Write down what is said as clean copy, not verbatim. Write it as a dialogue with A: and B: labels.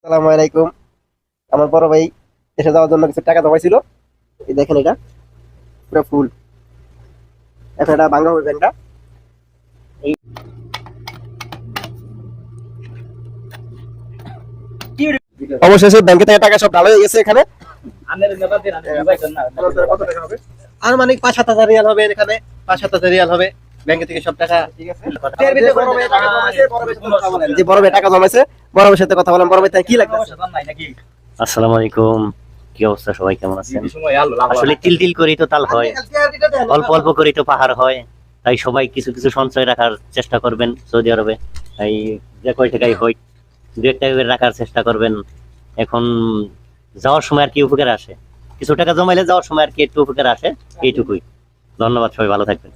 A: আসসালামু আলাইকুম। আমার বড় ভাই দেশে যাওয়ার জন্য কিছু টাকা জমাইছিল। এই দেখেন এটা পুরো ফুল। এখন এটা ভাঙা হবে ব্যাংকটা। এই অবশেষে ব্যাংকে থেকে টাকা সব ঢালা হয়ে গেছে এখানে। কত টাকা হবে? আনুমানিক 5-7 হাজার রিয়াল হবে এখানে। 5-7 হাজার রিয়াল হবে ব্যাংকে থেকে সব টাকা। ঠিক আছে, যে বড় ভাই টাকা জমাইছে, বড় ভাইয়ের সাথে কথা বলেন। বড় ভাই তাই কি লাগবে?
B: আসসালামু আলাইকুম। কি অবস্থা, সবাই কেমন আছেন? আসলে তিল তিল করেই তো তাল হয়, অল্প অল্প করেই তো পাহাড় হয়। তাই সবাই কিছু কিছু সঞ্চয় রাখার চেষ্টা করবেন। সৌদি আরবে তাই যে কয় টাকাই হয়, 2-1 টাকা করে রাখার চেষ্টা করবেন। এখন যাওয়ার সময় আর কি উপকার আসে, কিছু টাকা জমাইলে যাওয়ার সময় আর কি একটু উপকার আসে, এইটুকুই। ধন্যবাদ, সবাই ভালো থাকবেন।